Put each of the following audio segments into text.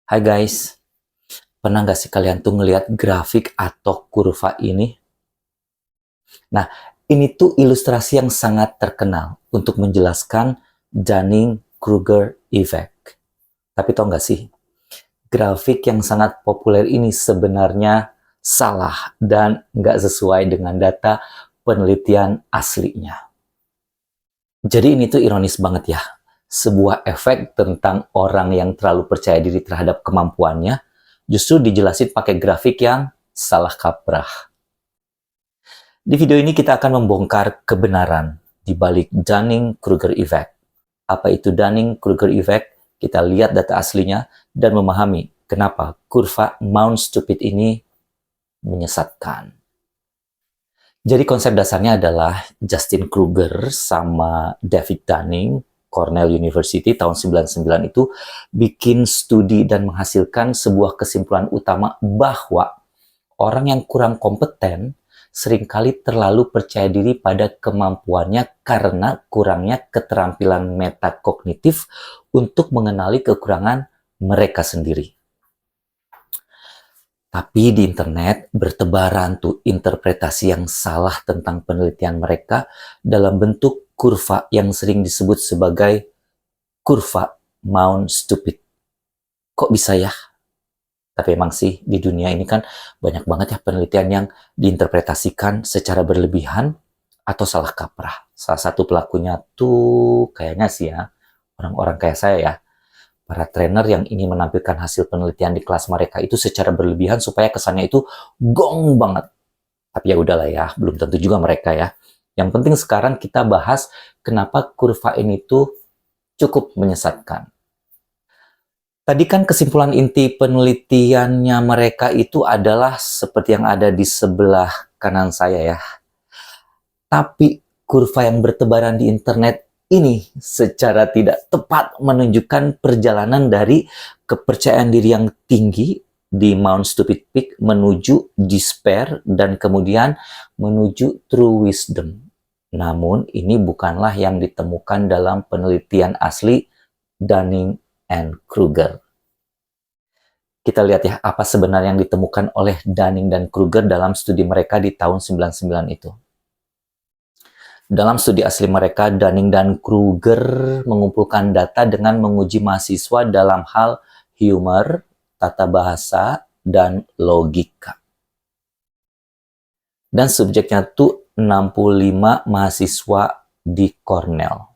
Hai guys, pernah nggak sih kalian tuh ngelihat grafik atau kurva ini? Nah, ini tuh ilustrasi yang sangat terkenal untuk menjelaskan Dunning-Kruger effect. Tapi tau nggak sih, grafik yang sangat populer ini sebenarnya salah dan nggak sesuai dengan data penelitian aslinya. Jadi ini tuh ironis banget ya, sebuah efek tentang orang yang terlalu percaya diri terhadap kemampuannya justru dijelasin pakai grafik yang salah kaprah. Di video ini kita akan membongkar kebenaran di balik Dunning-Kruger effect. Apa itu Dunning-Kruger effect? Kita lihat data aslinya dan memahami kenapa kurva Mount Stupid ini menyesatkan. Jadi konsep dasarnya adalah Justin Kruger sama David Dunning, Cornell University tahun 99 itu bikin studi dan menghasilkan sebuah kesimpulan utama bahwa orang yang kurang kompeten seringkali terlalu percaya diri pada kemampuannya karena kurangnya keterampilan metakognitif untuk mengenali kekurangan mereka sendiri. Tapi di internet bertebaran tuh interpretasi yang salah tentang penelitian mereka dalam bentuk kurva yang sering disebut sebagai kurva Mount Stupid. Kok bisa ya? Tapi emang sih di dunia ini kan banyak banget ya penelitian yang diinterpretasikan secara berlebihan atau salah kaprah. Salah satu pelakunya tuh kayaknya sih ya, orang-orang kayak saya ya, para trainer yang ingin menampilkan hasil penelitian di kelas mereka itu secara berlebihan supaya kesannya itu gong banget. Tapi ya udahlah ya, belum tentu juga mereka ya. Yang penting sekarang kita bahas kenapa kurva ini tuh cukup menyesatkan. Tadi kan kesimpulan inti penelitiannya mereka itu adalah seperti yang ada di sebelah kanan saya ya. Tapi kurva yang bertebaran di internet ini secara tidak tepat menunjukkan perjalanan dari kepercayaan diri yang tinggi di Mount Stupid Peak menuju despair dan kemudian menuju true wisdom. Namun ini bukanlah yang ditemukan dalam penelitian asli Dunning and Kruger. Kita lihat ya apa sebenarnya yang ditemukan oleh Dunning dan Kruger dalam studi mereka di tahun 99 itu. Dalam studi asli mereka, Dunning dan Kruger mengumpulkan data dengan menguji mahasiswa dalam hal humor, tata bahasa, dan logika. Dan subjeknya tuh 65 mahasiswa di Cornell.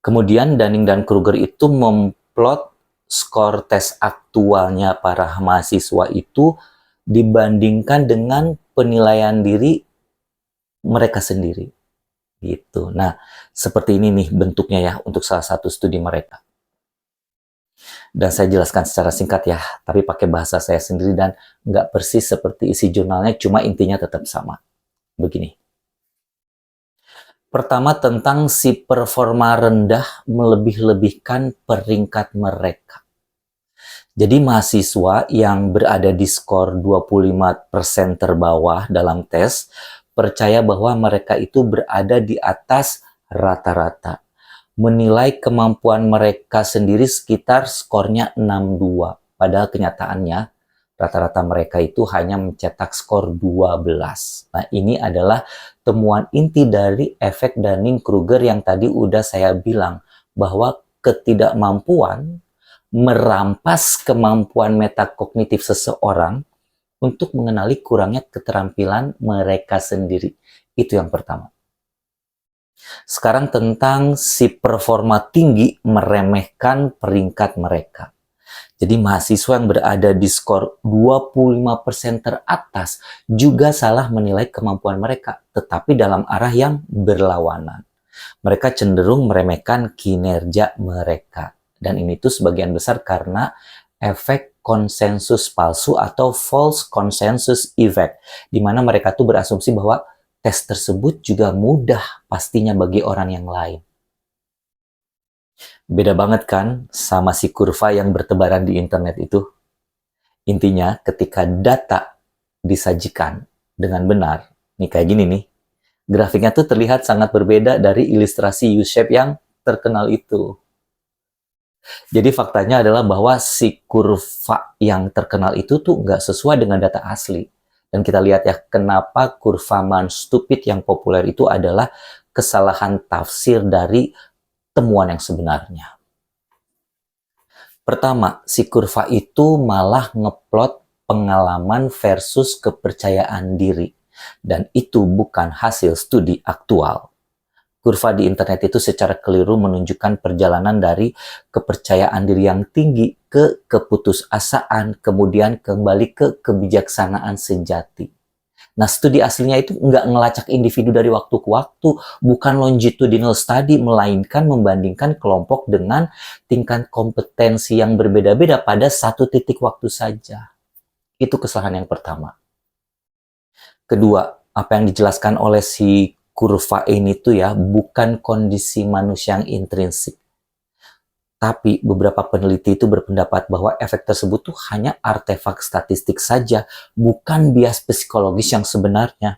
Kemudian Dunning dan Kruger itu memplot skor tes aktualnya para mahasiswa itu dibandingkan dengan penilaian diri mereka sendiri. Gitu. Nah, seperti ini nih bentuknya ya untuk salah satu studi mereka. Dan saya jelaskan secara singkat ya, tapi pakai bahasa saya sendiri dan nggak persis seperti isi jurnalnya, cuma intinya tetap sama. Begini. Pertama tentang si performa rendah melebih-lebihkan peringkat mereka. Jadi mahasiswa yang berada di skor 25% terbawah dalam tes percaya bahwa mereka itu berada di atas rata-rata. Menilai kemampuan mereka sendiri sekitar skornya 62. Padahal kenyataannya rata-rata mereka itu hanya mencetak skor 12. Nah, ini adalah temuan inti dari efek Dunning-Kruger yang tadi udah saya bilang bahwa ketidakmampuan merampas kemampuan metakognitif seseorang untuk mengenali kurangnya keterampilan mereka sendiri. Itu yang pertama. Sekarang tentang si performa tinggi meremehkan peringkat mereka. Jadi mahasiswa yang berada di skor 25% teratas juga salah menilai kemampuan mereka, tetapi dalam arah yang berlawanan. Mereka cenderung meremehkan kinerja mereka. Dan ini tuh sebagian besar karena efek konsensus palsu atau false consensus effect, di mana mereka tuh berasumsi bahwa tes tersebut juga mudah pastinya bagi orang yang lain. Beda banget kan sama si kurva yang bertebaran di internet itu? Intinya ketika data disajikan dengan benar, nih kayak gini nih, grafiknya tuh terlihat sangat berbeda dari ilustrasi U-shape yang terkenal itu. Jadi faktanya adalah bahwa si kurva yang terkenal itu tuh nggak sesuai dengan data asli. Dan kita lihat ya, kenapa kurva Mann-Stupid yang populer itu adalah kesalahan tafsir dari temuan yang sebenarnya. Pertama, si kurva itu malah ngeplot pengalaman versus kepercayaan diri. Dan itu bukan hasil studi aktual. Kurva di internet itu secara keliru menunjukkan perjalanan dari kepercayaan diri yang tinggi ke keputusasaan, kemudian kembali ke kebijaksanaan sejati. Nah, studi aslinya itu nggak ngelacak individu dari waktu ke waktu, bukan longitudinal study, melainkan membandingkan kelompok dengan tingkat kompetensi yang berbeda-beda pada satu titik waktu saja. Itu kesalahan yang pertama. Kedua, apa yang dijelaskan oleh si kurva ini tuh ya, bukan kondisi manusia yang intrinsik. Tapi beberapa peneliti itu berpendapat bahwa efek tersebut tuh hanya artefak statistik saja, bukan bias psikologis yang sebenarnya.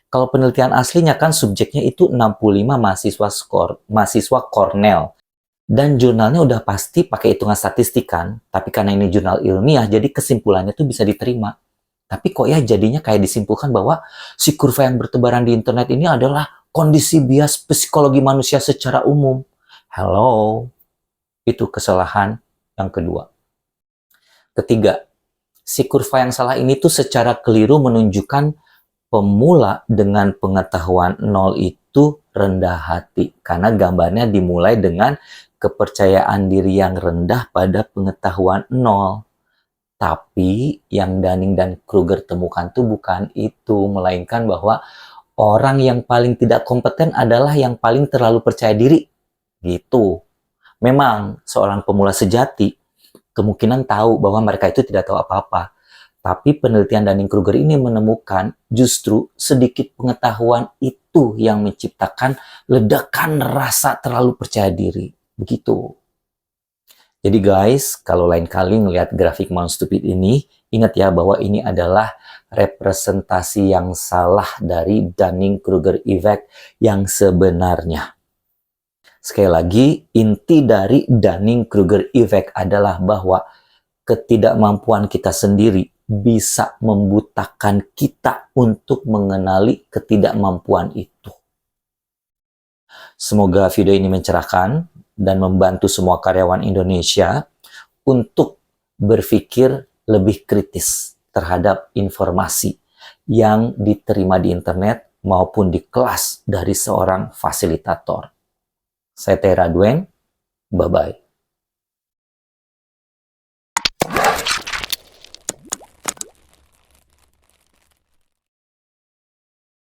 Kalau penelitian aslinya kan subjeknya itu 65 mahasiswa Cornell. Dan jurnalnya udah pasti pakai hitungan statistik kan, tapi karena ini jurnal ilmiah, jadi kesimpulannya tuh bisa diterima. Tapi kok ya jadinya kayak disimpulkan bahwa si kurva yang bertebaran di internet ini adalah kondisi bias psikologi manusia secara umum. Hello, itu kesalahan yang kedua. Ketiga, si kurva yang salah ini tuh secara keliru menunjukkan pemula dengan pengetahuan nol itu rendah hati. Karena gambarnya dimulai dengan kepercayaan diri yang rendah pada pengetahuan nol. Tapi yang Dunning dan Kruger temukan tuh bukan itu, melainkan bahwa orang yang paling tidak kompeten adalah yang paling terlalu percaya diri. Gitu. Memang seorang pemula sejati kemungkinan tahu bahwa mereka itu tidak tahu apa-apa. Tapi penelitian Dunning-Kruger ini menemukan justru sedikit pengetahuan itu yang menciptakan ledakan rasa terlalu percaya diri. Begitu. Jadi guys, kalau lain kali melihat grafik Mann-Stupid ini, ingat ya bahwa ini adalah representasi yang salah dari Dunning-Kruger effect yang sebenarnya. Sekali lagi, inti dari Dunning-Kruger effect adalah bahwa ketidakmampuan kita sendiri bisa membutakan kita untuk mengenali ketidakmampuan itu. Semoga video ini mencerahkan dan membantu semua karyawan Indonesia untuk berpikir lebih kritis terhadap informasi yang diterima di internet maupun di kelas dari seorang fasilitator. Saya Tera Duen, bye-bye.